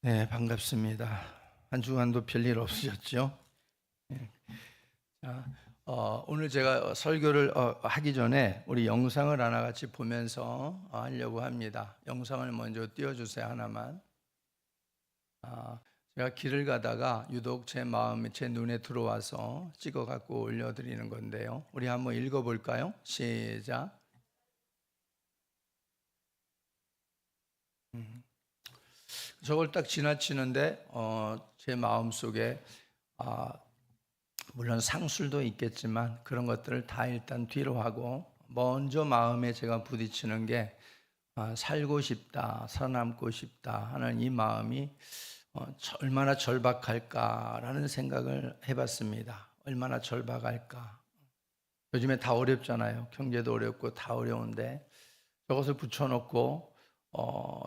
네, 반갑습니다. 한 주간도 별일 없으셨죠? 네. 자, 오늘 제가 설교를 하기 전에 우리 영상을 하나 같이 보면서 하려고 합니다. 영상을 먼저 띄워주세요, 하나만. 제가 길을 가다가 유독 제 마음에, 제 눈에 들어와서 찍어갖고 올려드리는 건데요. 우리 한번 읽어볼까요? 시작. 저걸 딱 지나치는데 제 마음속에 물론 상술도 있겠지만 그런 것들을 다 일단 뒤로 하고 먼저 마음에 제가 부딪히는 게 살고 싶다, 살아남고 싶다 하는 이 마음이 얼마나 절박할까라는 생각을 해봤습니다. 얼마나 절박할까. 요즘에 다 어렵잖아요. 경제도 어렵고 다 어려운데 저것을 붙여놓고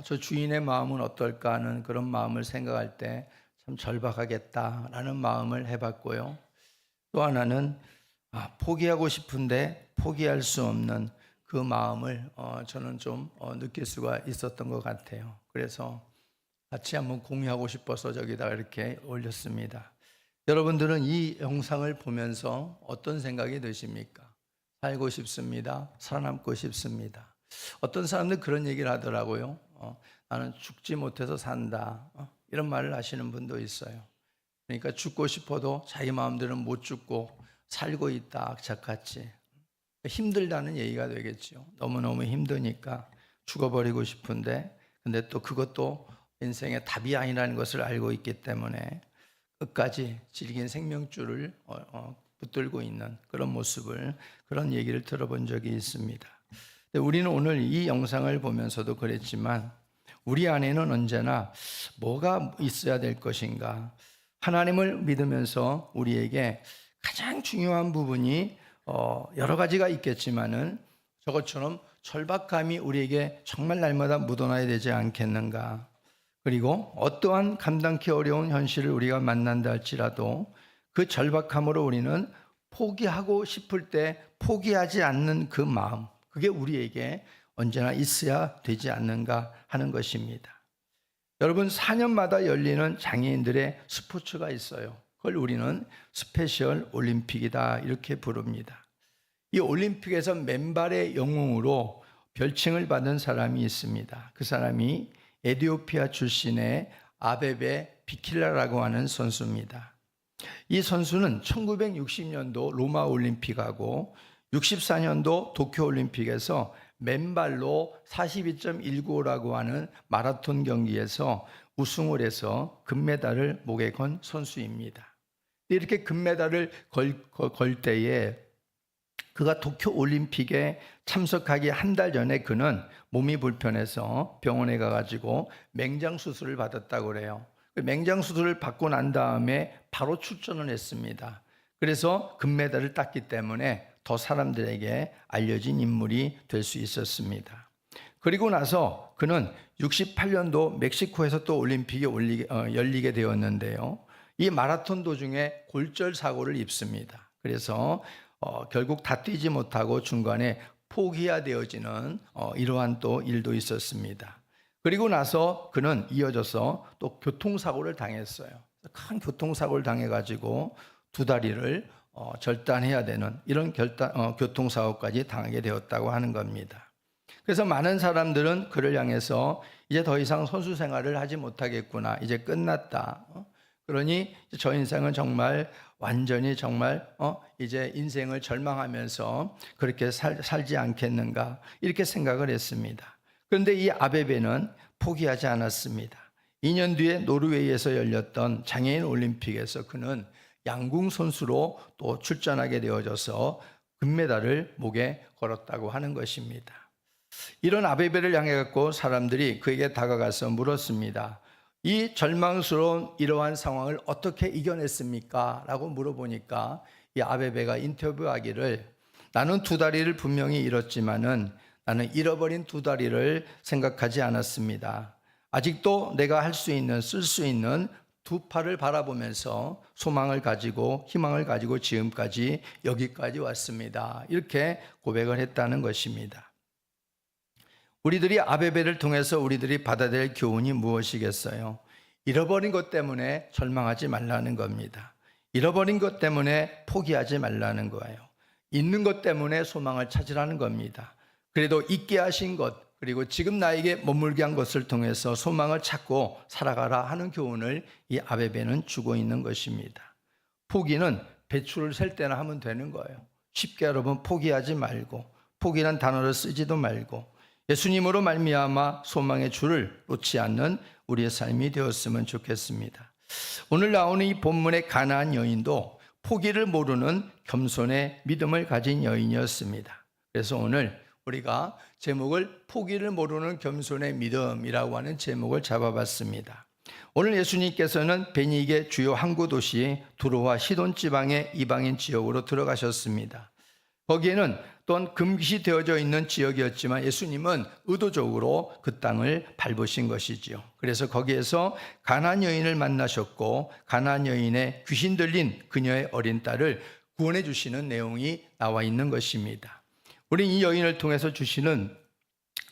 저 주인의 마음은 어떨까 하는 그런 마음을 생각할 때 참 절박하겠다라는 마음을 해봤고요. 또 하나는 포기하고 싶은데 포기할 수 없는 그 마음을 저는 좀 느낄 수가 있었던 것 같아요. 그래서 같이 한번 공유하고 싶어서 저기다 이렇게 올렸습니다. 여러분들은 이 영상을 보면서 어떤 생각이 드십니까? 살고 싶습니다. 살아남고 싶습니다. 어떤 사람들 그런 얘기를 하더라고요. 나는 죽지 못해서 산다. 이런 말을 하시는 분도 있어요. 그러니까 죽고 싶어도 자기 마음대로 못 죽고 살고 있다, 악착같이. 힘들다는 얘기가 되겠죠. 너무너무 힘드니까 죽어버리고 싶은데, 근데 또 그것도 인생의 답이 아니라는 것을 알고 있기 때문에 끝까지 질긴 생명줄을 붙들고 있는 그런 모습을, 그런 얘기를 들어본 적이 있습니다. 우리는 오늘 이 영상을 보면서도 그랬지만 우리 안에는 언제나 뭐가 있어야 될 것인가. 하나님을 믿으면서 우리에게 가장 중요한 부분이 여러 가지가 있겠지만은 저것처럼 절박감이 우리에게 정말 날마다 묻어나야 되지 않겠는가. 그리고 어떠한 감당기 어려운 현실을 우리가 만난다 할지라도 그 절박함으로 우리는 포기하고 싶을 때 포기하지 않는 그 마음, 그게 우리에게 언제나 있어야 되지 않는가 하는 것입니다. 여러분, 4년마다 열리는 장애인들의 스포츠가 있어요. 그걸 우리는 스페셜 올림픽이다 이렇게 부릅니다. 이 올림픽에서 맨발의 영웅으로 별칭을 받은 사람이 있습니다. 그 사람이 에티오피아 출신의 아베베 비킬라라고 하는 선수입니다. 이 선수는 1960년도 로마 올림픽하고 64년도 도쿄 올림픽에서 맨발로 42.195라고 하는 마라톤 경기에서 우승을 해서 금메달을 목에 건 선수입니다. 이렇게 금메달을 걸 때에 그가 도쿄 올림픽에 참석하기 한 달 전에 그는 몸이 불편해서 병원에 가가지고 맹장 수술을 받았다고 그래요. 맹장 수술을 받고 난 다음에 바로 출전을 했습니다. 그래서 금메달을 땄기 때문에 더 사람들에게 알려진 인물이 될 수 있었습니다. 그리고 나서 그는 68년도 멕시코에서 또 올림픽이 열리게 되었는데요. 이 마라톤 도중에 골절 사고를 입습니다. 그래서 결국 다 뛰지 못하고 중간에 포기해야 되어지는 이러한 또 일도 있었습니다. 그리고 나서 그는 이어져서 또 교통사고를 당했어요. 큰 교통사고를 당해가지고 두 다리를 절단해야 되는 이런 교통사고까지 당하게 되었다고 하는 겁니다. 그래서 많은 사람들은 그를 향해서 이제 더 이상 선수 생활을 하지 못하겠구나, 이제 끝났다. 그러니 저 인생은 정말 완전히 정말 이제 인생을 절망하면서 그렇게 살지 않겠는가 이렇게 생각을 했습니다. 그런데 이 아베베는 포기하지 않았습니다. 2년 뒤에 노르웨이에서 열렸던 장애인 올림픽에서 그는 양궁 선수로 또 출전하게 되어져서 금메달을 목에 걸었다고 하는 것입니다. 이런 아베베를 향해 갖고 사람들이 그에게 다가가서 물었습니다. 이 절망스러운 이러한 상황을 어떻게 이겨냈습니까? 라고 물어보니까 이 아베베가 인터뷰하기를, 나는 두 다리를 분명히 잃었지만은 나는 잃어버린 두 다리를 생각하지 않았습니다. 아직도 내가 할 수 있는, 쓸 수 있는 두 팔을 바라보면서 소망을 가지고 희망을 가지고 지금까지 여기까지 왔습니다. 이렇게 고백을 했다는 것입니다. 우리들이 아베베를 통해서 우리들이 받아야 될 교훈이 무엇이겠어요? 잃어버린 것 때문에 절망하지 말라는 겁니다. 잃어버린 것 때문에 포기하지 말라는 거예요. 있는 것 때문에 소망을 찾으라는 겁니다. 그래도 있게 하신 것, 그리고 지금 나에게 머물게 한 것을 통해서 소망을 찾고 살아가라 하는 교훈을 이 아베베는 주고 있는 것입니다. 포기는 배추를 셀 때나 하면 되는 거예요. 쉽게 여러분 포기하지 말고, 포기란 단어를 쓰지도 말고 예수님으로 말미암아 소망의 줄을 놓지 않는 우리의 삶이 되었으면 좋겠습니다. 오늘 나오는 이 본문의 가나안 여인도 포기를 모르는 겸손의 믿음을 가진 여인이었습니다. 그래서 오늘 우리가 제목을 포기를 모르는 겸손의 믿음이라고 하는 제목을 잡아봤습니다. 오늘 예수님께서는 베니게 주요 항구 도시 두로와 시돈 지방의 이방인 지역으로 들어가셨습니다. 거기에는 또한 금기시 되어져 있는 지역이었지만 예수님은 의도적으로 그 땅을 밟으신 것이지요. 그래서 거기에서 가나안 여인을 만나셨고 가나안 여인의 귀신 들린 그녀의 어린 딸을 구원해 주시는 내용이 나와 있는 것입니다. 우리 이 여인을 통해서 주시는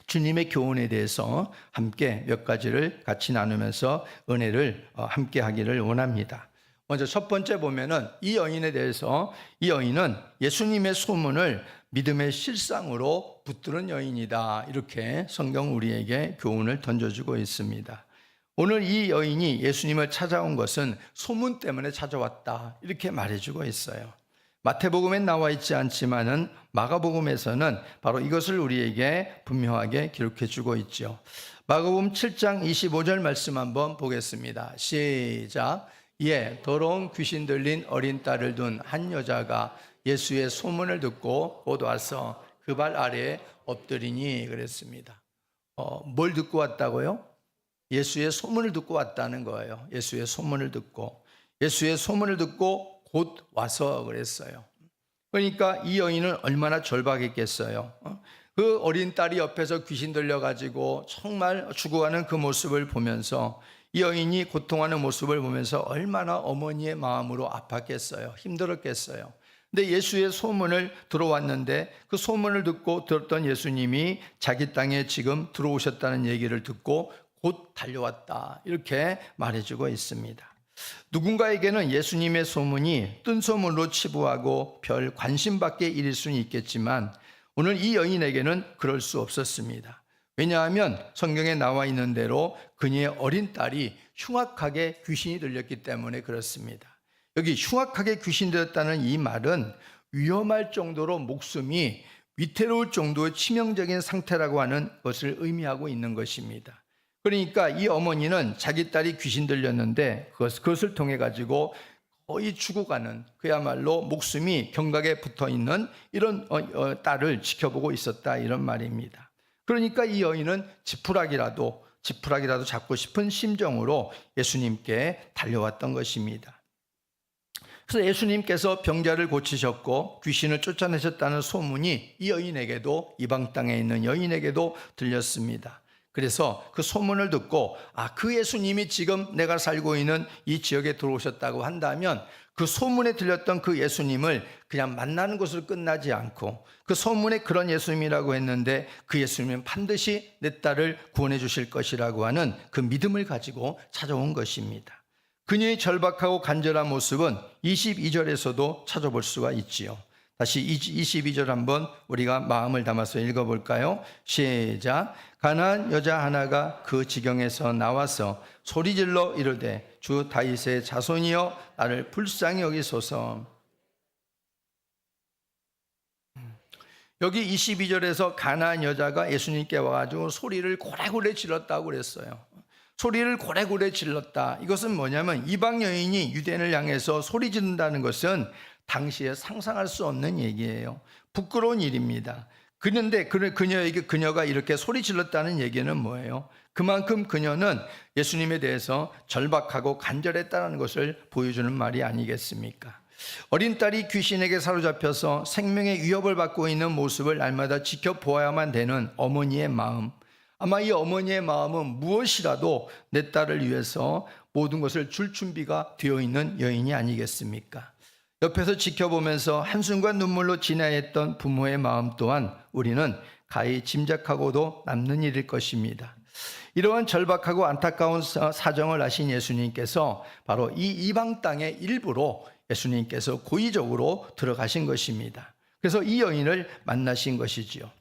주님의 교훈에 대해서 함께 몇 가지를 같이 나누면서 은혜를 함께 하기를 원합니다. 먼저 첫 번째 보면은 이 여인에 대해서 이 여인은 예수님의 소문을 믿음의 실상으로 붙드는 여인이다. 이렇게 성경 우리에게 교훈을 던져주고 있습니다. 오늘 이 여인이 예수님을 찾아온 것은 소문 때문에 찾아왔다. 이렇게 말해주고 있어요. 마태복음엔 나와 있지 않지만은 마가복음에서는 바로 이것을 우리에게 분명하게 기록해 주고 있죠. 마가복음 7장 25절 말씀 한번 보겠습니다. 시작. 이에 더러운 귀신 들린 어린 딸을 둔 한 여자가 예수의 소문을 듣고 곧 와서 그 발 아래에 엎드리니 그랬습니다. 뭘 듣고 왔다고요? 예수의 소문을 듣고 왔다는 거예요. 예수의 소문을 듣고 곧 와서 그랬어요. 그러니까 이 여인은 얼마나 절박했겠어요. 그 어린 딸이 옆에서 귀신 들려가지고 정말 죽어가는 그 모습을 보면서 이 여인이 고통하는 모습을 보면서 얼마나 어머니의 마음으로 아팠겠어요. 힘들었겠어요. 근데 예수의 소문을 들어왔는데 그 소문을 듣고 들었던 예수님이 자기 땅에 지금 들어오셨다는 얘기를 듣고 곧 달려왔다. 이렇게 말해주고 있습니다. 누군가에게는 예수님의 소문이 뜬소문으로 치부하고 별 관심밖에 일일 수는 있겠지만 오늘 이 여인에게는 그럴 수 없었습니다. 왜냐하면 성경에 나와 있는 대로 그녀의 어린 딸이 흉악하게 귀신이 들렸기 때문에 그렇습니다. 여기 흉악하게 귀신 들렸다는 이 말은 위험할 정도로 목숨이 위태로울 정도의 치명적인 상태라고 하는 것을 의미하고 있는 것입니다. 그러니까 이 어머니는 자기 딸이 귀신 들렸는데 그것을 통해 가지고 거의 죽어가는 그야말로 목숨이 경각에 붙어 있는 이런 딸을 지켜보고 있었다 이런 말입니다. 그러니까 이 여인은 지푸라기라도 잡고 싶은 심정으로 예수님께 달려왔던 것입니다. 그래서 예수님께서 병자를 고치셨고 귀신을 쫓아내셨다는 소문이 이 여인에게도 이방 땅에 있는 여인에게도 들렸습니다. 그래서 그 소문을 듣고 그 예수님이 지금 내가 살고 있는 이 지역에 들어오셨다고 한다면 그 소문에 들렸던 그 예수님을 그냥 만나는 것으로 끝나지 않고 그 소문에 그런 예수님이라고 했는데 그 예수님은 반드시 내 딸을 구원해 주실 것이라고 하는 그 믿음을 가지고 찾아온 것입니다. 그녀의 절박하고 간절한 모습은 22절에서도 찾아볼 수가 있지요. 다시 22절 한번 우리가 마음을 담아서 읽어볼까요? 시작. 가나안 여자 하나가 그 지경에서 나와서 소리질러 이르되 주 다윗의 자손이여 나를 불쌍히 여기소서. 여기 22절에서 가나안 여자가 예수님께 와가지고 소리를 고래고래 질렀다고 그랬어요. 소리를 고래고래 질렀다. 이것은 뭐냐면 이방 여인이 유대인을 향해서 소리 지른다는 것은 당시에 상상할 수 없는 얘기예요. 부끄러운 일입니다. 그런데 그녀가 이렇게 소리 질렀다는 얘기는 뭐예요? 그만큼 그녀는 예수님에 대해서 절박하고 간절했다는 것을 보여주는 말이 아니겠습니까? 어린 딸이 귀신에게 사로잡혀서 생명의 위협을 받고 있는 모습을 날마다 지켜보아야만 되는 어머니의 마음, 아마 이 어머니의 마음은 무엇이라도 내 딸을 위해서 모든 것을 줄 준비가 되어 있는 여인이 아니겠습니까? 옆에서 지켜보면서 한순간 눈물로 지나했던 부모의 마음 또한 우리는 가히 짐작하고도 남는 일일 것입니다. 이러한 절박하고 안타까운 사정을 아신 예수님께서 바로 이 이방 땅의 일부로 예수님께서 고의적으로 들어가신 것입니다. 그래서 이 여인을 만나신 것이지요.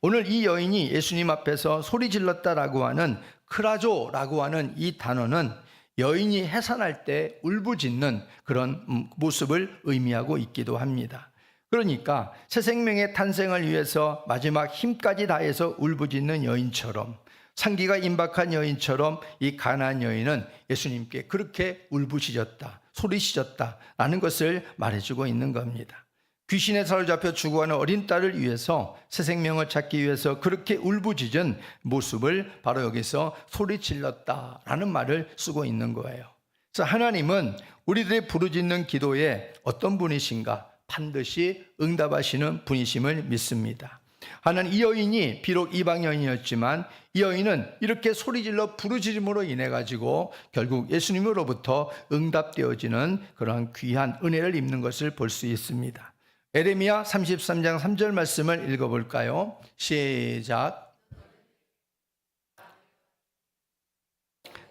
오늘 이 여인이 예수님 앞에서 소리 질렀다라고 하는 크라조라고 하는 이 단어는 여인이 해산할 때 울부짖는 그런 모습을 의미하고 있기도 합니다. 그러니까 새 생명의 탄생을 위해서 마지막 힘까지 다해서 울부짖는 여인처럼, 상기가 임박한 여인처럼 이 가나안 여인은 예수님께 그렇게 울부짖었다, 소리짖었다라는 것을 말해주고 있는 겁니다. 귀신에 사로잡혀 죽어가는 어린 딸을 위해서 새 생명을 찾기 위해서 그렇게 울부짖은 모습을 바로 여기서 소리질렀다라는 말을 쓰고 있는 거예요. 그래서 하나님은 우리들의 부르짖는 기도에 어떤 분이신가? 반드시 응답하시는 분이심을 믿습니다. 하나님, 이 여인이 비록 이방 여인이었지만 이 여인은 이렇게 소리질러 부르짖음으로 인해 가지고 결국 예수님으로부터 응답되어지는 그러한 귀한 은혜를 입는 것을 볼 수 있습니다. 에레미야 33장 3절 말씀을 읽어볼까요? 시작.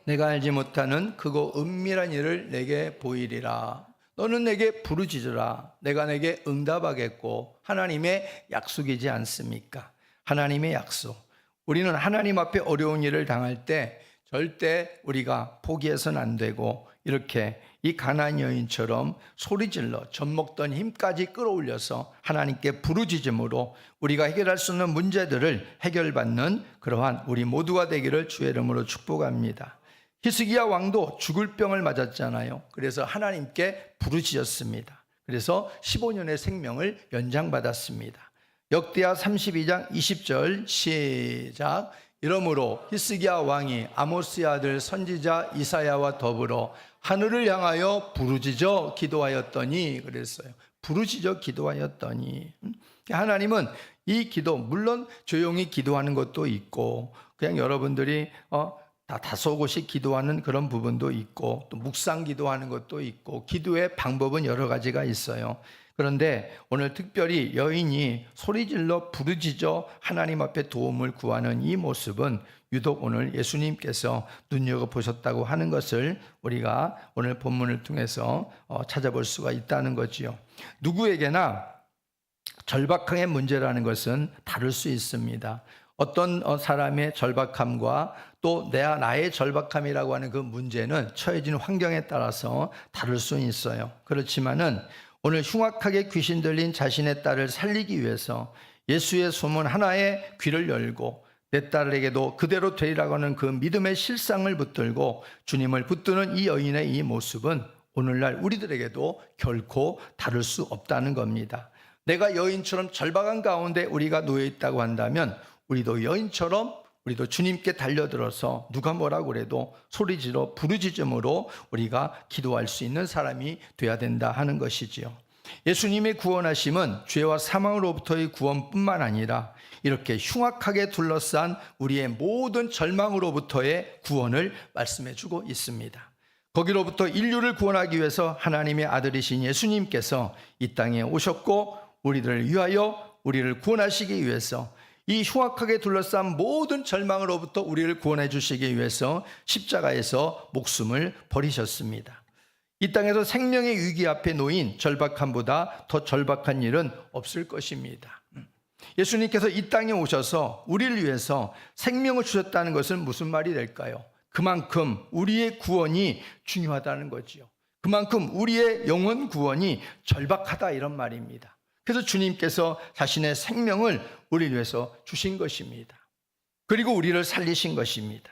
내가 알지 못하는 크고 은밀한 일을 내게 보이리라. 너는 내게 부르짖으라. 내가 내게 응답하겠고. 하나님의 약속이지 않습니까? 하나님의 약속. 우리는 하나님 앞에 어려운 일을 당할 때 절대 우리가 포기해서는 안 되고 이렇게 이 가나안 여인처럼 소리질러 젖먹던 힘까지 끌어올려서 하나님께 부르짖음으로 우리가 해결할 수 없는 문제들을 해결받는 그러한 우리 모두가 되기를 주의 이름으로 축복합니다. 히스기야 왕도 죽을 병을 맞았잖아요. 그래서 하나님께 부르짖었습니다. 그래서 15년의 생명을 연장받았습니다. 역대하 32장 20절 시작. 이러므로 히스기야 왕이 아모스의 아들 선지자 이사야와 더불어 하늘을 향하여 부르짖어 기도하였더니, 그랬어요. 부르짖어 기도하였더니. 하나님은 이 기도, 물론 조용히 기도하는 것도 있고 그냥 여러분들이 다소곳이 기도하는 그런 부분도 있고 또 묵상 기도하는 것도 있고 기도의 방법은 여러 가지가 있어요. 그런데 오늘 특별히 여인이 소리질러 부르짖어 하나님 앞에 도움을 구하는 이 모습은 유독 오늘 예수님께서 눈여겨보셨다고 하는 것을 우리가 오늘 본문을 통해서 찾아볼 수가 있다는 거지요. 누구에게나 절박함의 문제라는 것은 다를 수 있습니다. 어떤 사람의 절박함과 또 나의 절박함이라고 하는 그 문제는 처해진 환경에 따라서 다를 수 있어요. 그렇지만은 오늘 흉악하게 귀신 들린 자신의 딸을 살리기 위해서 예수의 소문 하나에 귀를 열고 내 딸에게도 그대로 되리라고 하는 그 믿음의 실상을 붙들고 주님을 붙드는 이 여인의 이 모습은 오늘날 우리들에게도 결코 다를 수 없다는 겁니다. 내가 여인처럼 절박한 가운데 우리가 놓여 있다고 한다면 우리도 여인처럼 우리도 주님께 달려들어서 누가 뭐라고 그래도 소리지러 부르짖음으로 우리가 기도할 수 있는 사람이 돼야 된다 하는 것이지요. 예수님의 구원하심은 죄와 사망으로부터의 구원뿐만 아니라 이렇게 흉악하게 둘러싼 우리의 모든 절망으로부터의 구원을 말씀해 주고 있습니다. 거기로부터 인류를 구원하기 위해서 하나님의 아들이신 예수님께서 이 땅에 오셨고 우리들을 위하여 우리를 구원하시기 위해서 이 흉악하게 둘러싼 모든 절망으로부터 우리를 구원해 주시기 위해서 십자가에서 목숨을 버리셨습니다. 이 땅에서 생명의 위기 앞에 놓인 절박함보다 더 절박한 일은 없을 것입니다. 예수님께서 이 땅에 오셔서 우리를 위해서 생명을 주셨다는 것은 무슨 말이 될까요? 그만큼 우리의 구원이 중요하다는 거지요. 그만큼 우리의 영혼 구원이 절박하다 이런 말입니다. 그래서 주님께서 자신의 생명을 우리를 위해서 주신 것입니다. 그리고 우리를 살리신 것입니다.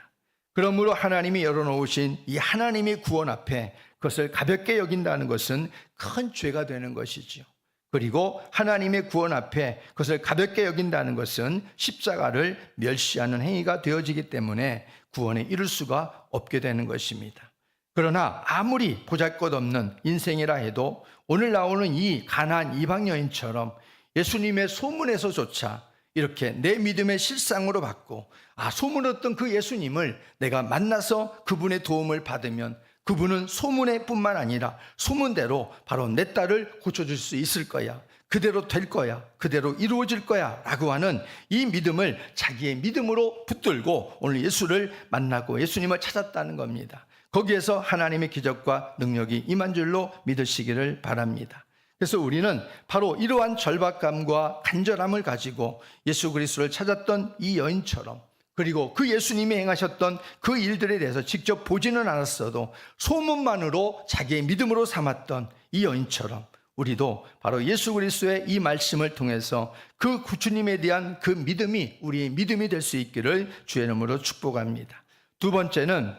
그러므로 하나님이 열어놓으신 이 하나님의 구원 앞에 그것을 가볍게 여긴다는 것은 큰 죄가 되는 것이지요. 그리고 하나님의 구원 앞에 그것을 가볍게 여긴다는 것은 십자가를 멸시하는 행위가 되어지기 때문에 구원에 이를 수가 없게 되는 것입니다. 그러나 아무리 보잘것없는 인생이라 해도 오늘 나오는 이 가나안 이방 여인처럼 예수님의 소문에서조차 이렇게 내 믿음의 실상으로 받고 소문었던 그 예수님을 내가 만나서 그분의 도움을 받으면 그분은 소문에 뿐만 아니라 소문대로 바로 내 딸을 고쳐줄 수 있을 거야. 그대로 될 거야, 그대로 이루어질 거야 라고 하는 이 믿음을 자기의 믿음으로 붙들고 오늘 예수를 만나고 예수님을 찾았다는 겁니다. 거기에서 하나님의 기적과 능력이 임한 줄로 믿으시기를 바랍니다. 그래서 우리는 바로 이러한 절박감과 간절함을 가지고 예수 그리스도를 찾았던 이 여인처럼, 그리고 그 예수님이 행하셨던 그 일들에 대해서 직접 보지는 않았어도 소문만으로 자기의 믿음으로 삼았던 이 여인처럼 우리도 바로 예수 그리스도의 이 말씀을 통해서 그 주님에 대한 그 믿음이 우리의 믿음이 될 수 있기를 주의 이름으로 축복합니다. 두 번째는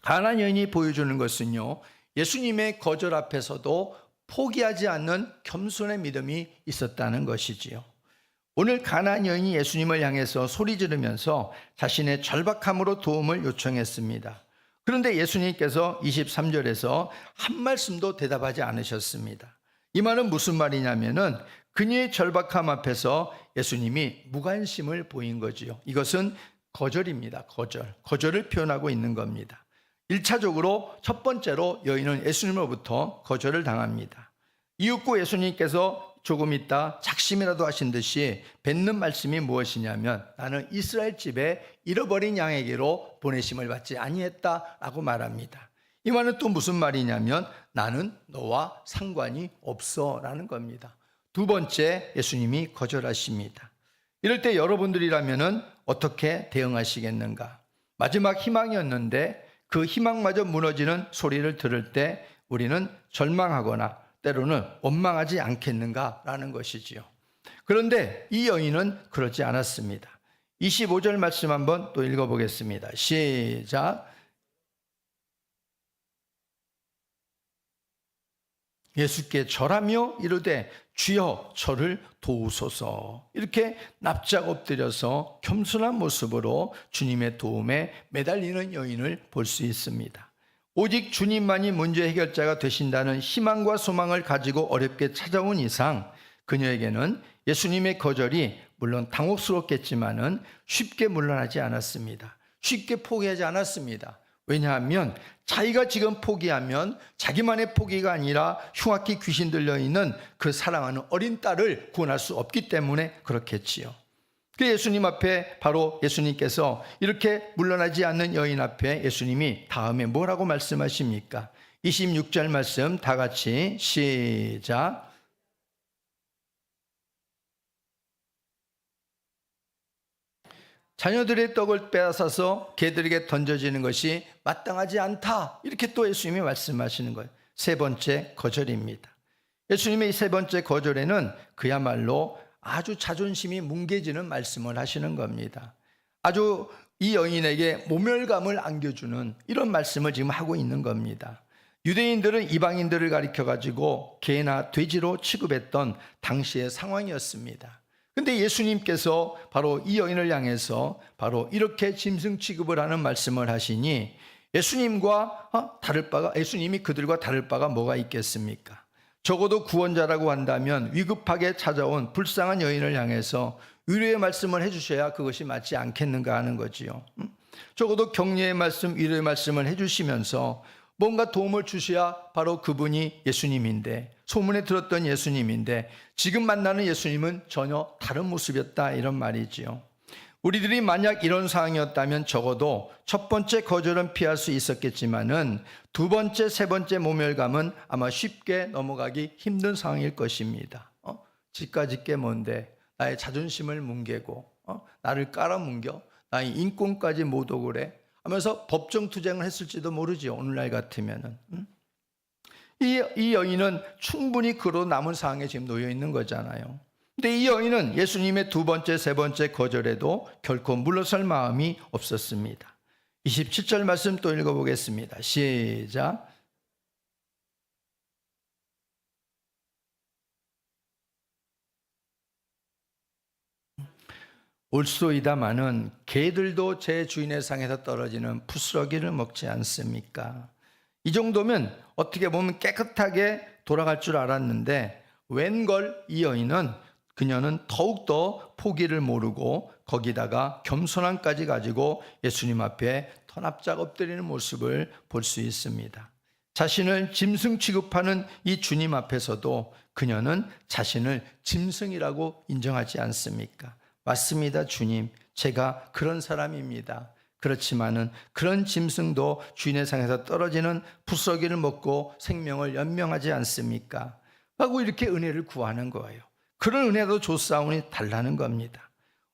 가나안 여인이 보여주는 것은요, 예수님의 거절 앞에서도 포기하지 않는 겸손의 믿음이 있었다는 것이지요. 오늘 가나안 여인이 예수님을 향해서 소리 지르면서 자신의 절박함으로 도움을 요청했습니다. 그런데 예수님께서 23절에서 한 말씀도 대답하지 않으셨습니다. 이 말은 무슨 말이냐면은 그녀의 절박함 앞에서 예수님이 무관심을 보인 거지요. 이것은 거절입니다. 거절을 표현하고 있는 겁니다. 1차적으로 첫 번째로 여인은 예수님으로부터 거절을 당합니다. 이윽고 예수님께서 조금 있다 작심이라도 하신 듯이 뱉는 말씀이 무엇이냐면 나는 이스라엘 집에 잃어버린 양에게로 보내심을 받지 아니했다라고 말합니다. 이 말은 또 무슨 말이냐면 나는 너와 상관이 없어 라는 겁니다. 두 번째, 예수님이 거절하십니다. 이럴 때 여러분들이라면 어떻게 대응하시겠는가? 마지막 희망이었는데 그 희망마저 무너지는 소리를 들을 때 우리는 절망하거나 때로는 원망하지 않겠는가라는 것이지요. 그런데 이 여인은 그렇지 않았습니다. 25절 말씀 한번 또 읽어보겠습니다. 시작. 예수께 절하며 이르되 주여 저를 도우소서. 이렇게 납작 엎드려서 겸손한 모습으로 주님의 도움에 매달리는 여인을 볼 수 있습니다. 오직 주님만이 문제 해결자가 되신다는 희망과 소망을 가지고 어렵게 찾아온 이상 그녀에게는 예수님의 거절이 물론 당혹스럽겠지만은 쉽게 물러나지 않았습니다. 쉽게 포기하지 않았습니다. 왜냐하면 자기가 지금 포기하면 자기만의 포기가 아니라 흉악히 귀신 들려있는 그 사랑하는 어린 딸을 구원할 수 없기 때문에 그렇겠지요. 그 예수님 앞에 바로 예수님께서 이렇게 물러나지 않는 여인 앞에 예수님이 다음에 뭐라고 말씀하십니까? 26절 말씀 다 같이 시작. 자녀들의 떡을 빼앗아서 개들에게 던져지는 것이 마땅하지 않다. 이렇게 또 예수님이 말씀하시는 거예요. 세 번째 거절입니다. 예수님의 이 세 번째 거절에는 그야말로 아주 자존심이 뭉개지는 말씀을 하시는 겁니다. 아주 이 여인에게 모멸감을 안겨주는 이런 말씀을 지금 하고 있는 겁니다. 유대인들은 이방인들을 가리켜가지고 개나 돼지로 취급했던 당시의 상황이었습니다. 근데 예수님께서 바로 이 여인을 향해서 바로 이렇게 짐승 취급을 하는 말씀을 하시니 예수님이 그들과 다를 바가 뭐가 있겠습니까? 적어도 구원자라고 한다면 위급하게 찾아온 불쌍한 여인을 향해서 위로의 말씀을 해주셔야 그것이 맞지 않겠는가 하는 거지요. 적어도 격려의 말씀, 위로의 말씀을 해주시면서 뭔가 도움을 주셔야 바로 그분이 예수님인데, 소문에 들었던 예수님인데 지금 만나는 예수님은 전혀 다른 모습이었다, 이런 말이지요. 우리들이 만약 이런 상황이었다면 적어도 첫 번째 거절은 피할 수 있었겠지만은 두 번째, 세 번째 모멸감은 아마 쉽게 넘어가기 힘든 상황일 것입니다. 지까지 게 뭔데 나의 자존심을 뭉개고 나를 깔아뭉겨 나의 인권까지 못 오고 그래 하면서 법정 투쟁을 했을지도 모르죠. 오늘날 같으면은. 이 여인은 충분히 그로 남은 상황에 지금 놓여 있는 거잖아요. 근데 이 여인은 예수님의 두 번째, 세 번째 거절에도 결코 물러설 마음이 없었습니다. 27절 말씀 또 읽어보겠습니다. 시작. 올소이다마는 개들도 제 주인의 상에서 떨어지는 푸스러기를 먹지 않습니까? 이 정도면 어떻게 보면 깨끗하게 돌아갈 줄 알았는데 웬걸 이 여인은 그녀는 더욱더 포기를 모르고 거기다가 겸손함까지 가지고 예수님 앞에 터납작 엎드리는 모습을 볼 수 있습니다. 자신을 짐승 취급하는 이 주님 앞에서도 그녀는 자신을 짐승이라고 인정하지 않습니까? 맞습니다, 주님. 제가 그런 사람입니다. 그렇지만은 그런 짐승도 주인의 상에서 떨어지는 풋썩이를 먹고 생명을 연명하지 않습니까? 하고 이렇게 은혜를 구하는 거예요. 그런 은혜도 조사오니 달라는 겁니다.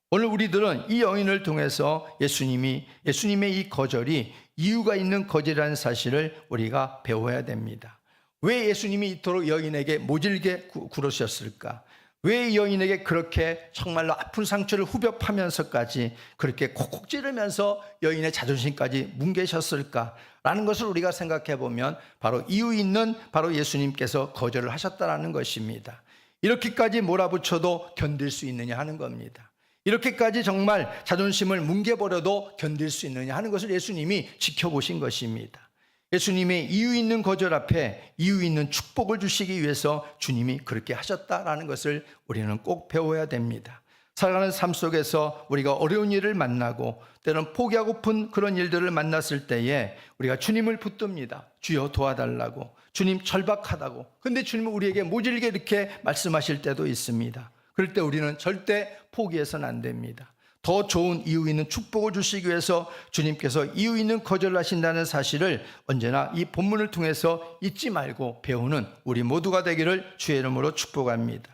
오늘 우리들은 이 여인을 통해서 예수님의 이 거절이 이유가 있는 거절이라는 사실을 우리가 배워야 됩니다. 왜 예수님이 이토록 여인에게 모질게 굴으셨을까? 왜 이 여인에게 그렇게 정말로 아픈 상처를 후벼 파면서까지 그렇게 콕콕 찌르면서 여인의 자존심까지 뭉개셨을까? 라는 것을 우리가 생각해 보면 바로 이유 있는 바로 예수님께서 거절을 하셨다는 것입니다. 이렇게까지 몰아붙여도 견딜 수 있느냐 하는 겁니다. 이렇게까지 정말 자존심을 뭉개버려도 견딜 수 있느냐 하는 것을 예수님이 지켜보신 것입니다. 예수님의 이유 있는 거절 앞에 이유 있는 축복을 주시기 위해서 주님이 그렇게 하셨다라는 것을 우리는 꼭 배워야 됩니다. 살아가는 삶 속에서 우리가 어려운 일을 만나고 때로는 포기하고픈 그런 일들을 만났을 때에 우리가 주님을 붙듭니다. 주여 도와달라고, 주님 절박하다고. 근데 주님은 우리에게 모질게 이렇게 말씀하실 때도 있습니다. 그럴 때 우리는 절대 포기해서는 안 됩니다. 더 좋은 이유 있는 축복을 주시기 위해서 주님께서 이유 있는 거절을 하신다는 사실을 언제나 이 본문을 통해서 잊지 말고 배우는 우리 모두가 되기를 주의 이름으로 축복합니다.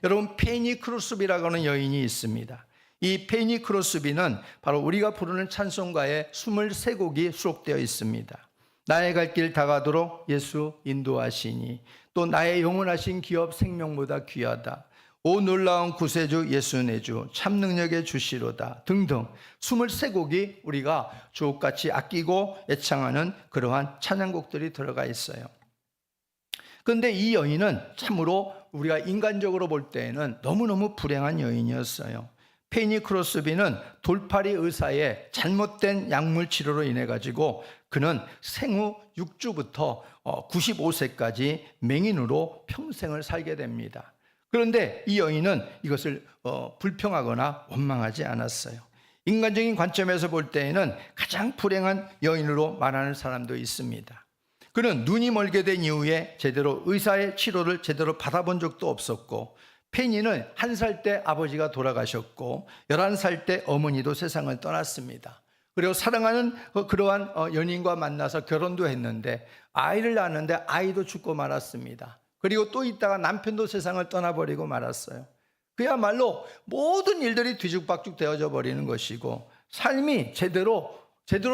여러분, 페니크로스비라고 하는 여인이 있습니다. 이 페니크로스비는 바로 우리가 부르는 찬송가에 23곡이 수록되어 있습니다. 나의 갈 길 다가도록 예수 인도하시니, 또 나의 영원하신 기업 생명보다 귀하다, 오 놀라운 구세주 예수 내 주 참 능력의 주시로다 등등 23곡이 우리가 주옥같이 아끼고 애창하는 그러한 찬양곡들이 들어가 있어요. 그런데 이 여인은 참으로 우리가 인간적으로 볼 때에는 너무너무 불행한 여인이었어요. 페니크로스비는 돌팔이 의사의 잘못된 약물 치료로 인해 가지고 그는 생후 6주부터 95세까지 맹인으로 평생을 살게 됩니다. 그런데 이 여인은 이것을 불평하거나 원망하지 않았어요. 인간적인 관점에서 볼 때에는 가장 불행한 여인으로 말하는 사람도 있습니다. 그는 눈이 멀게 된 이후에 제대로 의사의 치료를 제대로 받아본 적도 없었고, 페니는 1살 때 아버지가 돌아가셨고 11살 때 어머니도 세상을 떠났습니다. 그리고 사랑하는 그러한 연인과 만나서 결혼도 했는데 아이를 낳았는데 아이도 죽고 말았습니다. 그리고 또 있다가 남편도 세상을 떠나버리고 말았어요. 그야말로 모든 일들이 뒤죽박죽 되어져 버리는 것이고, 삶이 제대로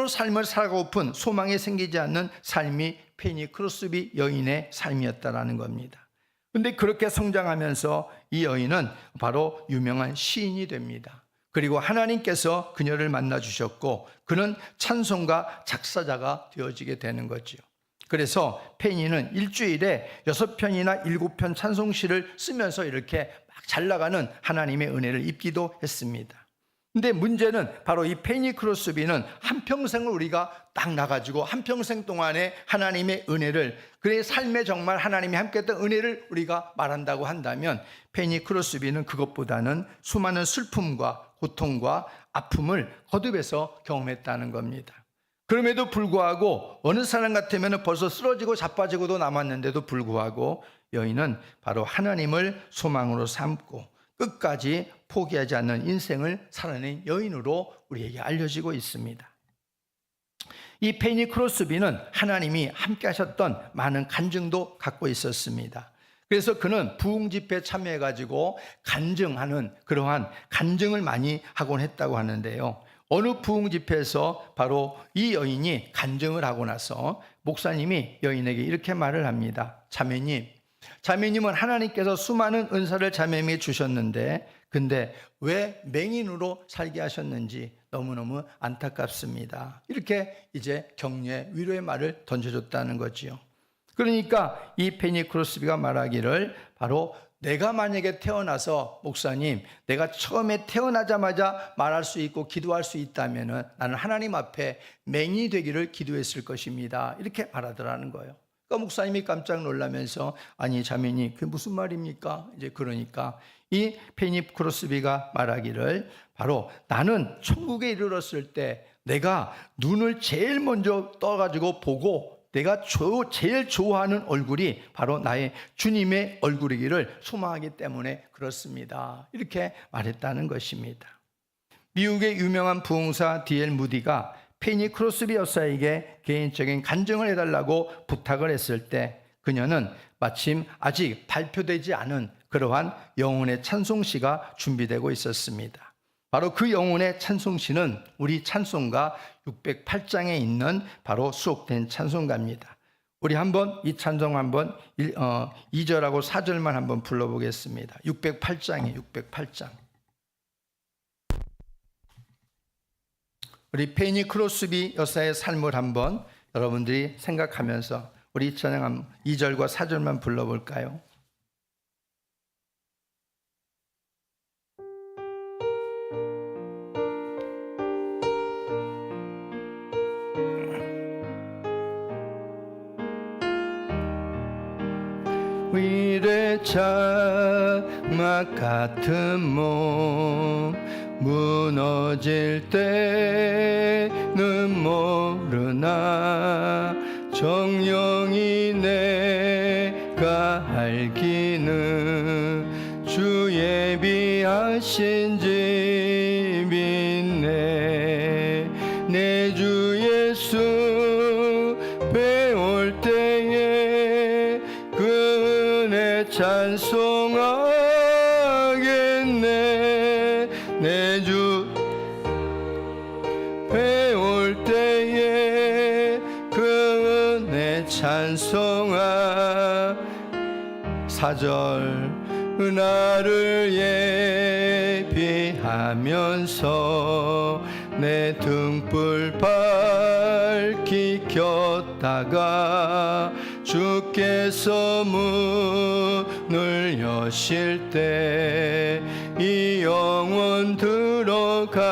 삶을 살아가고픈 소망이 생기지 않는 삶이 페니크로스비 여인의 삶이었다라는 겁니다. 그런데 그렇게 성장하면서 이 여인은 바로 유명한 시인이 됩니다. 그리고 하나님께서 그녀를 만나 주셨고 그는 찬송가 작사자가 되어지게 되는 거죠. 그래서 페니는 일주일에 6편이나 7편 찬송시를 쓰면서 이렇게 막 잘 나가는 하나님의 은혜를 입기도 했습니다. 근데 문제는 바로 이 페니크로스비는 한평생을 우리가 딱 나가지고 한평생 동안에 하나님의 은혜를, 그의 삶에 정말 하나님이 함께했던 은혜를 우리가 말한다고 한다면 페니크로스비는 그것보다는 수많은 슬픔과 고통과 아픔을 거듭해서 경험했다는 겁니다. 그럼에도 불구하고 어느 사람 같으면 벌써 쓰러지고 자빠지고도 남았는데도 불구하고 여인은 바로 하나님을 소망으로 삼고 끝까지 포기하지 않는 인생을 살아낸 여인으로 우리에게 알려지고 있습니다. 이 페니크로스비는 하나님이 함께 하셨던 많은 간증도 갖고 있었습니다. 그래서 그는 부흥 집회에 참여해가지고 간증하는 그러한 간증을 많이 하곤 했다고 하는데요. 어느 부흥 집회에서 바로 이 여인이 간증을 하고 나서 목사님이 여인에게 이렇게 말을 합니다. 자매님은 하나님께서 수많은 은사를 자매에게 주셨는데 근데 왜 맹인으로 살게 하셨는지 너무너무 안타깝습니다. 이렇게 이제 격려의 위로의 말을 던져줬다는 거지요. 그러니까 이 페니크로스비가 말하기를 바로 내가 만약에 태어나서 목사님, 내가 처음에 태어나자마자 말할 수 있고 기도할 수 있다면 나는 하나님 앞에 맹인이 되기를 기도했을 것입니다. 이렇게 말하더라는 거예요. 그러니까 목사님이 깜짝 놀라면서 아니 자매님 그게 무슨 말입니까? 이제 그러니까 이 페니크로스비가 말하기를 바로 나는 천국에 이르렀을 때 내가 눈을 제일 먼저 떠가지고 보고 내가 제일 좋아하는 얼굴이 바로 나의 주님의 얼굴이기를 소망하기 때문에 그렇습니다. 이렇게 말했다는 것입니다. 미국의 유명한 부흥사 D.L. 무디가 페니 크로스비 여사에게 개인적인 간증을 해달라고 부탁을 했을 때 그녀는 마침 아직 발표되지 않은 그러한 영혼의 찬송시가 준비되고 있었습니다. 바로 그 영혼의 찬송시는 우리 찬송가 608장에 있는 바로 수록된 찬송가입니다. 우리 한번 이 찬송 한번 2절하고 4절만 한번 불러보겠습니다. 608장이에요. 608장. 우리 페니 크로스비 여사의 삶을 한번 여러분들이 생각하면서 우리 이 찬양 2절과 4절만 불러볼까요? 위례 장막 같은 몸 무너질 때는 모르나 정령이 내가 알기는 주 예비하신 집 있네. 내 주 예수 배울 때에 그 은혜 찬송하겠네. 내 주 배울 때에 그 은혜 찬송하. 4절 나를 예비하면서 내 등불 밝히 켰다가 주께서 문을 여실 때 이 영혼 들어가겠네.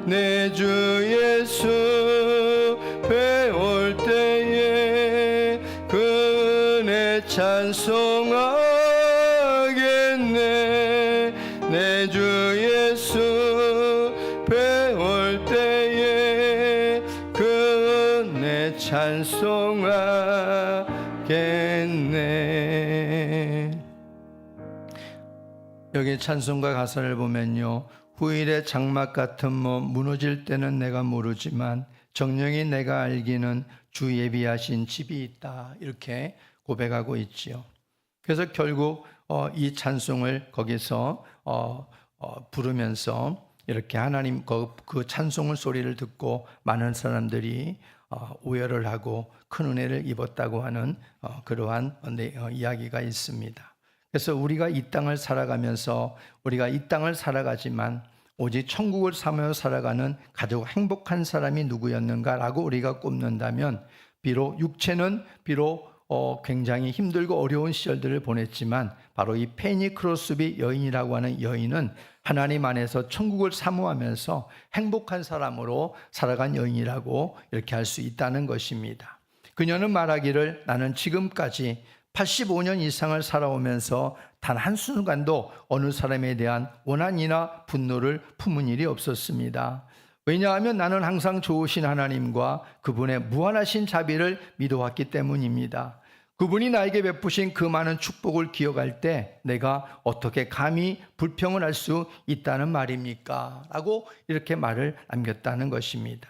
내 주 예수 배울 때에 그 은혜 찬송하겠네. 내 주 예수 배울 때에 그 은혜 찬송하겠네. 여기 찬송가 가사를 보면요, 후일의 장막 같은 몸 무너질 때는 내가 모르지만 정령이 내가 알기는 주 예비하신 집이 있다, 이렇게 고백하고 있지요. 그래서 결국 이 찬송을 거기서 부르면서 이렇게 하나님 그 찬송을 소리를 듣고 많은 사람들이 오열을 하고 큰 은혜를 입었다고 하는 그러한 이야기가 있습니다. 그래서 우리가 이 땅을 살아가면서 우리가 이 땅을 살아가지만 오직 천국을 사며 살아가는 가장 행복한 사람이 누구였는가라고 우리가 꼽는다면, 비록 육체는 굉장히 힘들고 어려운 시절들을 보냈지만 바로 이 페니 크로스비 여인이라고 하는 여인은 하나님 안에서 천국을 사모하면서 행복한 사람으로 살아간 여인이라고 이렇게 할 수 있다는 것입니다. 그녀는 말하기를, 나는 지금까지 85년 이상을 살아오면서 단 한순간도 어느 사람에 대한 원한이나 분노를 품은 일이 없었습니다. 왜냐하면 나는 항상 좋으신 하나님과 그분의 무한하신 자비를 믿어왔기 때문입니다. 그분이 나에게 베푸신 그 많은 축복을 기억할 때 내가 어떻게 감히 불평을 할 수 있다는 말입니까? 라고 이렇게 말을 남겼다는 것입니다.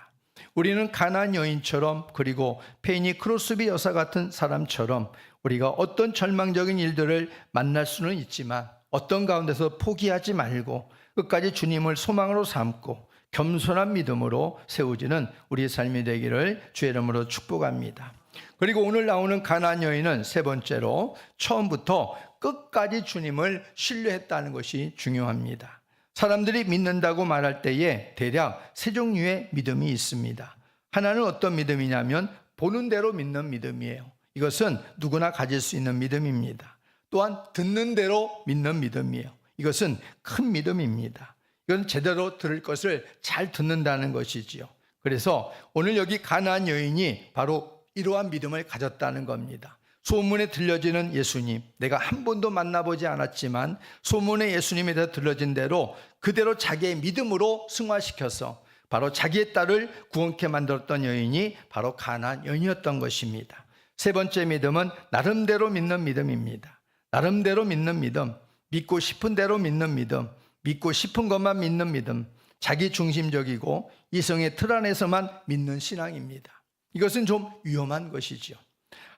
우리는 가나안 여인처럼, 그리고 페니 크로스비 여사 같은 사람처럼 우리가 어떤 절망적인 일들을 만날 수는 있지만 어떤 가운데서 포기하지 말고 끝까지 주님을 소망으로 삼고 겸손한 믿음으로 세우지는 우리의 삶이 되기를 주의 이름으로 축복합니다. 그리고 오늘 나오는 가나안 여인은 세 번째로 처음부터 끝까지 주님을 신뢰했다는 것이 중요합니다. 사람들이 믿는다고 말할 때에 대략 세 종류의 믿음이 있습니다. 하나는 어떤 믿음이냐면 보는 대로 믿는 믿음이에요. 이것은 누구나 가질 수 있는 믿음입니다. 또한 듣는 대로 믿는 믿음이에요. 이것은 큰 믿음입니다. 이건 제대로 들을 것을 잘 듣는다는 것이지요. 그래서 오늘 여기 가나안 여인이 바로 이러한 믿음을 가졌다는 겁니다. 소문에 들려지는 예수님, 내가 한 번도 만나보지 않았지만 소문에 예수님에 대해 들려진 대로 그대로 자기의 믿음으로 승화시켜서 바로 자기의 딸을 구원케 만들었던 여인이 바로 가나안 여인이었던 것입니다. 세 번째 믿음은 나름대로 믿는 믿음입니다. 나름대로 믿는 믿음, 믿고 싶은 대로 믿는 믿음, 믿고 싶은 것만 믿는 믿음, 자기 중심적이고 이성의 틀 안에서만 믿는 신앙입니다. 이것은 좀 위험한 것이죠.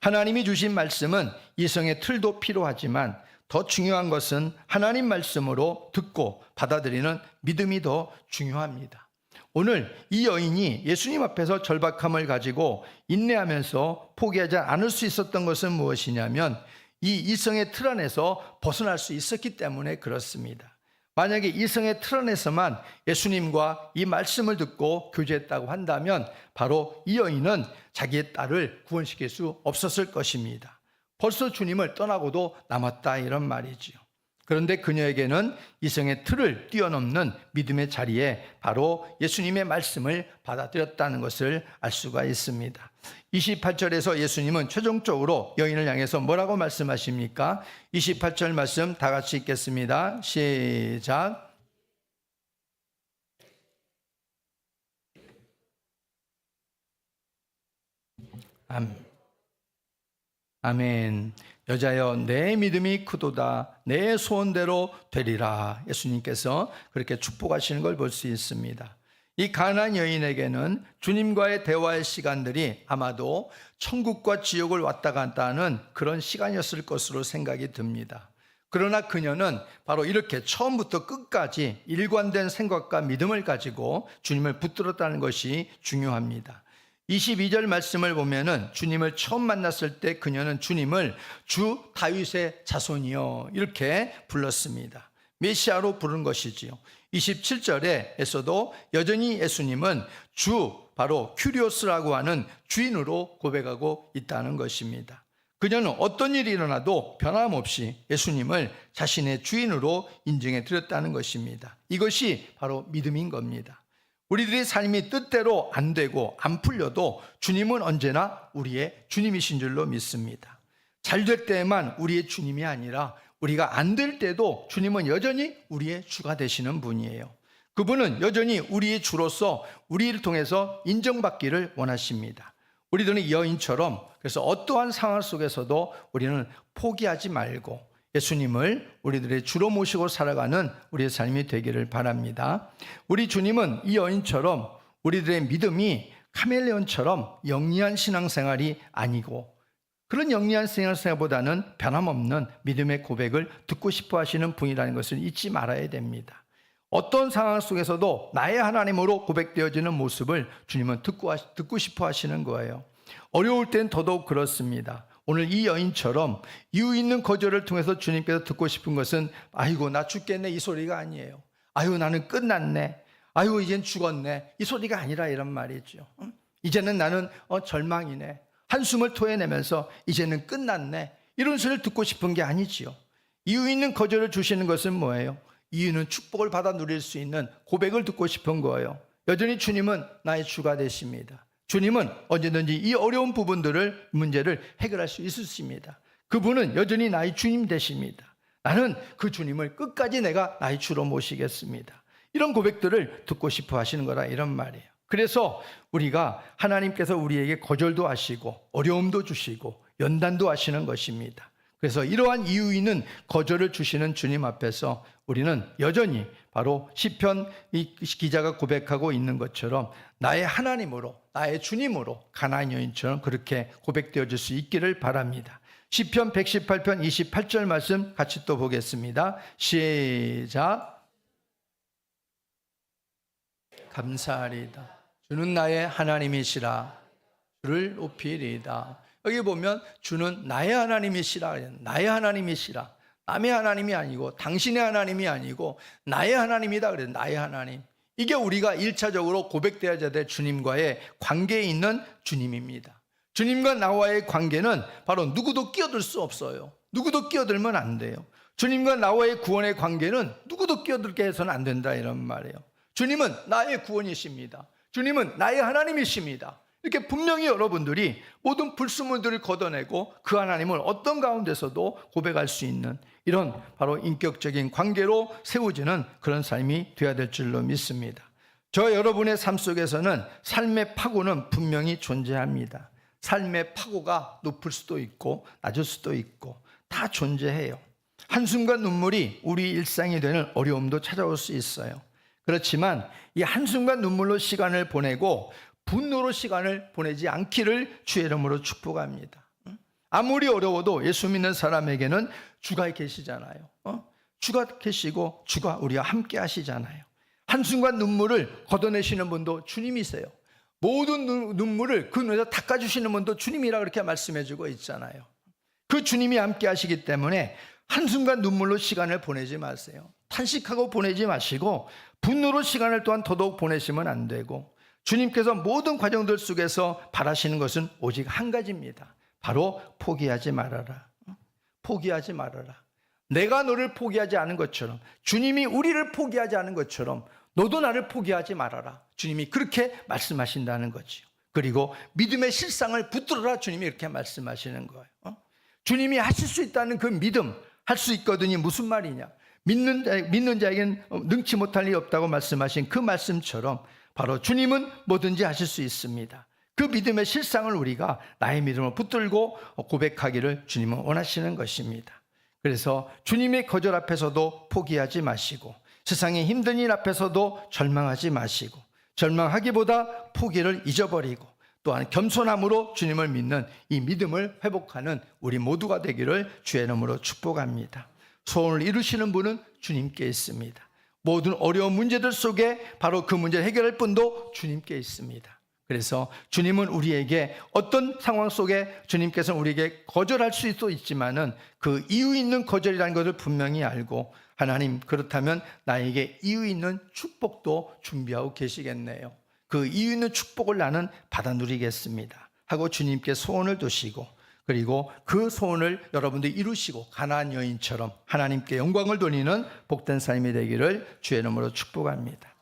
하나님이 주신 말씀은 이성의 틀도 필요하지만 더 중요한 것은 하나님 말씀으로 듣고 받아들이는 믿음이 더 중요합니다. 오늘 이 여인이 예수님 앞에서 절박함을 가지고 인내하면서 포기하지 않을 수 있었던 것은 무엇이냐면 이 이성의 틀 안에서 벗어날 수 있었기 때문에 그렇습니다. 만약에 이성의 틀 안에서만 예수님과 이 말씀을 듣고 교제했다고 한다면 바로 이 여인은 자기의 딸을 구원시킬 수 없었을 것입니다. 벌써 주님을 떠나고도 남았다 이런 말이지요. 그런데 그녀에게는 이성의 틀을 뛰어넘는 믿음의 자리에 바로 예수님의 말씀을 받아들였다는 것을 알 수가 있습니다. 28절에서 예수님은 최종적으로 여인을 향해서 뭐라고 말씀하십니까? 28절 말씀 다 같이 읽겠습니다. 시작. 아멘. 여자여 내 믿음이 크도다 내 소원대로 되리라. 예수님께서 그렇게 축복하시는 걸 볼 수 있습니다. 이 가나안 여인에게는 주님과의 대화의 시간들이 아마도 천국과 지옥을 왔다 갔다 하는 그런 시간이었을 것으로 생각이 듭니다. 그러나 그녀는 바로 이렇게 처음부터 끝까지 일관된 생각과 믿음을 가지고 주님을 붙들었다는 것이 중요합니다. 22절 말씀을 보면은 주님을 처음 만났을 때 그녀는 주님을 주 다윗의 자손이요 이렇게 불렀습니다. 메시아로 부른 것이지요. 27절에서도 여전히 예수님은 주 바로 큐리오스라고 하는 주인으로 고백하고 있다는 것입니다. 그녀는 어떤 일이 일어나도 변함없이 예수님을 자신의 주인으로 인정해 드렸다는 것입니다. 이것이 바로 믿음인 겁니다. 우리들의 삶이 뜻대로 안 되고 안 풀려도 주님은 언제나 우리의 주님이신 줄로 믿습니다. 잘 될 때에만 우리의 주님이 아니라 우리가 안 될 때도 주님은 여전히 우리의 주가 되시는 분이에요. 그분은 여전히 우리의 주로서 우리를 통해서 인정받기를 원하십니다. 우리들은 여인처럼 그래서 어떠한 상황 속에서도 우리는 포기하지 말고 예수님을 우리들의 주로 모시고 살아가는 우리의 삶이 되기를 바랍니다. 우리 주님은 이 여인처럼 우리들의 믿음이 카멜레온처럼 영리한 신앙생활이 아니고 그런 영리한 신앙생활보다는 변함없는 믿음의 고백을 듣고 싶어 하시는 분이라는 것을 잊지 말아야 됩니다. 어떤 상황 속에서도 나의 하나님으로 고백되어지는 모습을 주님은 듣고 싶어 하시는 거예요. 어려울 땐 더더욱 그렇습니다. 오늘 이 여인처럼 이유 있는 거절을 통해서 주님께서 듣고 싶은 것은 아이고 나 죽겠네 이 소리가 아니에요. 아유 나는 끝났네. 아유 이젠 죽었네. 이 소리가 아니라 이런 말이죠. 이제는 나는 절망이네. 한숨을 토해내면서 이제는 끝났네. 이런 소리를 듣고 싶은 게 아니지요. 이유 있는 거절을 주시는 것은 뭐예요? 이유는 축복을 받아 누릴 수 있는 고백을 듣고 싶은 거예요. 여전히 주님은 나의 주가 되십니다. 주님은 언제든지 이 어려운 문제를 해결할 수 있으십니다. 그분은 여전히 나의 주님 되십니다. 나는 그 주님을 끝까지 내가 나의 주로 모시겠습니다. 이런 고백들을 듣고 싶어 하시는 거라 이런 말이에요. 그래서 우리가 하나님께서 우리에게 거절도 하시고 어려움도 주시고 연단도 하시는 것입니다. 그래서 이러한 이유 있는 거절을 주시는 주님 앞에서 우리는 여전히 바로 시편 이 기자가 고백하고 있는 것처럼 나의 하나님으로 나의 주님으로 가나안 여인처럼 그렇게 고백되어질 수 있기를 바랍니다. 시편 118편 28절 말씀 같이 또 보겠습니다. 시작. 감사하리이다. 주는 나의 하나님이시라. 주를 높이리이다. 여기 보면 주는 나의 하나님이시라. 나의 하나님이시라. 남의 하나님이 아니고 당신의 하나님이 아니고 나의 하나님이다. 그래요. 나의 하나님. 이게 우리가 1차적으로 고백되어야 될 주님과의 관계에 있는 주님입니다. 주님과 나와의 관계는 바로 누구도 끼어들 수 없어요. 누구도 끼어들면 안 돼요. 주님과 나와의 구원의 관계는 누구도 끼어들게 해서는 안 된다 이런 말이에요. 주님은 나의 구원이십니다. 주님은 나의 하나님이십니다. 이렇게 분명히 여러분들이 모든 불순물들을 걷어내고 그 하나님을 어떤 가운데서도 고백할 수 있는 이런 바로 인격적인 관계로 세워지는 그런 삶이 되어야 될 줄로 믿습니다. 저 여러분의 삶 속에서는 삶의 파고는 분명히 존재합니다. 삶의 파고가 높을 수도 있고 낮을 수도 있고 다 존재해요. 한숨과 눈물이 우리 일상이 되는 어려움도 찾아올 수 있어요. 그렇지만 이 한숨과 눈물로 시간을 보내고 분노로 시간을 보내지 않기를 주의 이름으로 축복합니다. 아무리 어려워도 예수 믿는 사람에게는 주가 계시잖아요. 주가 계시고 주가 우리와 함께 하시잖아요. 한순간 눈물을 걷어내시는 분도 주님이세요. 모든 눈물을 그 눈에서 닦아주시는 분도 주님이라 그렇게 말씀해주고 있잖아요. 그 주님이 함께 하시기 때문에 한순간 눈물로 시간을 보내지 마세요. 탄식하고 보내지 마시고 분노로 시간을 또한 더더욱 보내시면 안 되고, 주님께서 모든 과정들 속에서 바라시는 것은 오직 한 가지입니다. 바로 포기하지 말아라. 포기하지 말아라. 내가 너를 포기하지 않은 것처럼, 주님이 우리를 포기하지 않은 것처럼 너도 나를 포기하지 말아라. 주님이 그렇게 말씀하신다는 거지요. 그리고 믿음의 실상을 붙들어라. 주님이 이렇게 말씀하시는 거예요. 주님이 하실 수 있다는 그 믿음, 할 수 있거든이 무슨 말이냐? 믿는 자에게는 능치 못할 일이 없다고 말씀하신 그 말씀처럼 바로 주님은 뭐든지 하실 수 있습니다. 그 믿음의 실상을 우리가 나의 믿음을 붙들고 고백하기를 주님은 원하시는 것입니다. 그래서 주님의 거절 앞에서도 포기하지 마시고, 세상의 힘든 일 앞에서도 절망하지 마시고, 절망하기보다 포기를 잊어버리고, 또한 겸손함으로 주님을 믿는 이 믿음을 회복하는 우리 모두가 되기를 주의 이름으로 축복합니다. 소원을 이루시는 분은 주님께 있습니다. 모든 어려운 문제들 속에 바로 그 문제를 해결할 분도 주님께 있습니다. 그래서 주님은 우리에게 어떤 상황 속에 주님께서는 우리에게 거절할 수도 있지만은 그 이유 있는 거절이라는 것을 분명히 알고, 하나님 그렇다면 나에게 이유 있는 축복도 준비하고 계시겠네요. 그 이유 있는 축복을 나는 받아 누리겠습니다 하고 주님께 소원을 두시고, 그리고 그 소원을 여러분들이 이루시고 가나안 여인처럼 하나님께 영광을 돌리는 복된 삶이 되기를 주의 이름으로 축복합니다.